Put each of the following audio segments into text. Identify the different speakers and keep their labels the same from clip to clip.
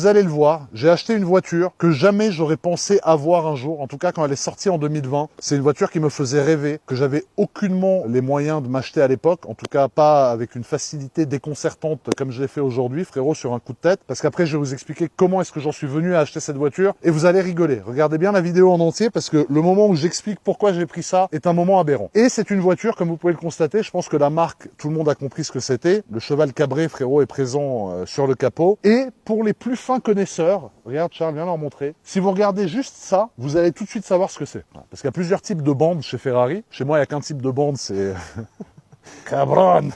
Speaker 1: Vous allez le voir, j'ai acheté une voiture que jamais j'aurais pensé avoir un jour, en tout cas quand elle est sortie en 2020. C'est une voiture qui me faisait rêver, que j'avais aucunement les moyens de m'acheter à l'époque, en tout cas pas avec une facilité déconcertante comme je l'ai fait aujourd'hui, frérot, sur un coup de tête. Parce qu'après je vais vous expliquer comment est-ce que j'en suis venu à acheter cette voiture et vous allez rigoler. Regardez bien la vidéo en entier parce que le moment où j'explique pourquoi j'ai pris ça est un moment aberrant. Et c'est une voiture, comme vous pouvez le constater, je pense que la marque, tout le monde a compris ce que c'était. Le cheval cabré, frérot, est présent sur le capot. Et pour les plus fins connaisseurs, regarde Charles, viens leur montrer. Si vous regardez juste ça, vous allez tout de suite savoir ce que c'est. Parce qu'il y a plusieurs types de bandes chez Ferrari. Chez moi, il n'y a qu'un type de bande, c'est Cabron.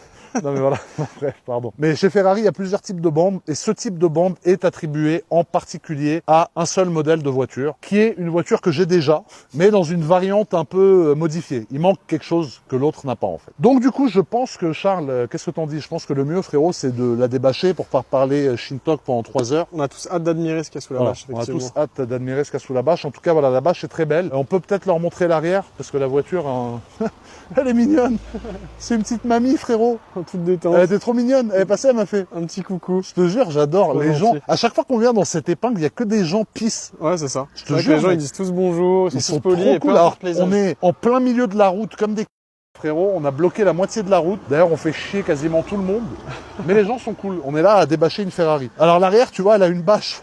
Speaker 1: Non mais voilà, bref, pardon. Mais chez Ferrari, il y a plusieurs types de bandes et ce type de bande est attribué en particulier à un seul modèle de voiture, qui est une voiture que j'ai déjà, mais dans une variante un peu modifiée. Il manque quelque chose que l'autre n'a pas en fait. Donc du coup, je pense que Charles, qu'est-ce que t'en dis? Je pense que le mieux, frérot, c'est de la débâcher pour pas parler Shintok pendant 3 heures.
Speaker 2: On a tous hâte d'admirer ce qu'il y a sous la bâche,
Speaker 1: On a
Speaker 2: effectivement.
Speaker 1: tous hâte d'admirer ce qu'il y a sous la bâche. En tout cas, voilà, la bâche est très belle. On peut peut-être leur montrer l'arrière, parce que la voiture, elle est mignonne. C'est une petite mamie, frérot.
Speaker 2: En toute détente.
Speaker 1: Elle était trop mignonne. Elle est passée, elle m'a fait
Speaker 2: Un petit coucou.
Speaker 1: je te jure, j'adore
Speaker 2: Trop
Speaker 1: les gens.
Speaker 2: gentil.
Speaker 1: À chaque fois qu'on vient dans cette épingle, il y a que des gens pisses.
Speaker 2: Ouais, c'est ça.
Speaker 1: Je te
Speaker 2: C'est vrai que
Speaker 1: jure,
Speaker 2: les gens,
Speaker 1: mec.
Speaker 2: ils disent tous bonjour,
Speaker 1: Ils
Speaker 2: ils
Speaker 1: sont
Speaker 2: sont tous polis
Speaker 1: trop
Speaker 2: et peu
Speaker 1: cool. Alors,
Speaker 2: importe les âges.
Speaker 1: on est en plein milieu de la route, comme des frérot. On a bloqué la moitié de la route. D'ailleurs, on fait chier quasiment tout le monde. Mais les gens sont cool. On est là à débâcher une Ferrari. Alors l'arrière, tu vois, elle a une bâche.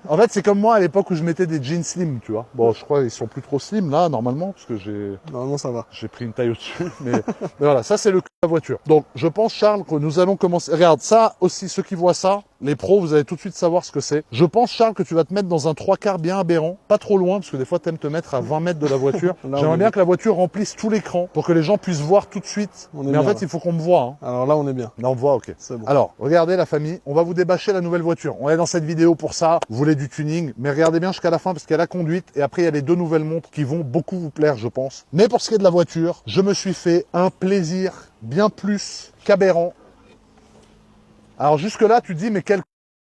Speaker 1: En fait, c'est comme moi à l'époque où je mettais des jeans slim, tu vois. Bon, je crois qu'ils sont plus trop slim là, normalement, parce que
Speaker 2: Normalement, ça va.
Speaker 1: j'ai pris une taille au-dessus. Mais voilà, ça c'est le cul de la voiture. Donc, je pense, Charles, que nous allons commencer. Regarde, ça aussi, ceux qui voient ça, les pros, vous allez tout de suite savoir ce que c'est. Je pense, Charles, que tu vas te mettre dans un 3/4 bien aberrant, pas trop loin, parce que des fois, t'aimes te mettre à 20 mètres de la voiture.
Speaker 2: Là,
Speaker 1: J'aimerais
Speaker 2: on est
Speaker 1: bien
Speaker 2: bien.
Speaker 1: que la voiture remplisse tout l'écran pour que les gens puissent voir tout de suite.
Speaker 2: On est
Speaker 1: Mais
Speaker 2: bien,
Speaker 1: en fait,
Speaker 2: là.
Speaker 1: il faut qu'on me voit. Hein.
Speaker 2: Alors là, on est bien.
Speaker 1: Là, on me voit, ok.
Speaker 2: C'est bon.
Speaker 1: Alors, regardez la famille, on va vous débâcher la nouvelle voiture. On est dans cette vidéo pour ça, vous voulez du tuning, mais regardez bien jusqu'à la fin parce qu'il y a la conduite et après il y a les 2 nouvelles montres qui vont beaucoup vous plaire, je pense. Mais pour ce qui est de la voiture, je me suis fait un plaisir bien plus qu'aberrant. Alors jusque-là, tu te dis, mais quel...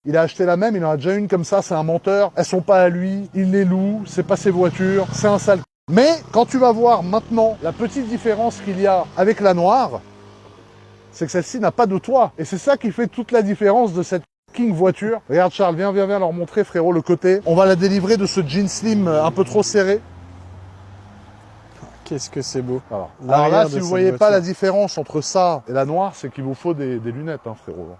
Speaker 1: Il a acheté la même, il en a déjà une comme ça, c'est un menteur. Elles sont pas à lui, il les loue, c'est pas ses voitures, c'est un sale... Mais quand tu vas voir maintenant la petite différence qu'il y a avec la noire, c'est que celle-ci n'a pas de toit. Et c'est ça qui fait toute la différence de cette fucking voiture. Regarde Charles, viens leur montrer frérot le côté. On va la délivrer de ce jean slim un peu trop serré.
Speaker 2: Qu'est-ce que c'est beau.
Speaker 1: Alors
Speaker 2: L'arrière
Speaker 1: là,
Speaker 2: de
Speaker 1: si vous
Speaker 2: cette
Speaker 1: voyez pas
Speaker 2: voiture.
Speaker 1: la différence entre ça et la noire, c'est qu'il vous faut des lunettes, hein, frérot.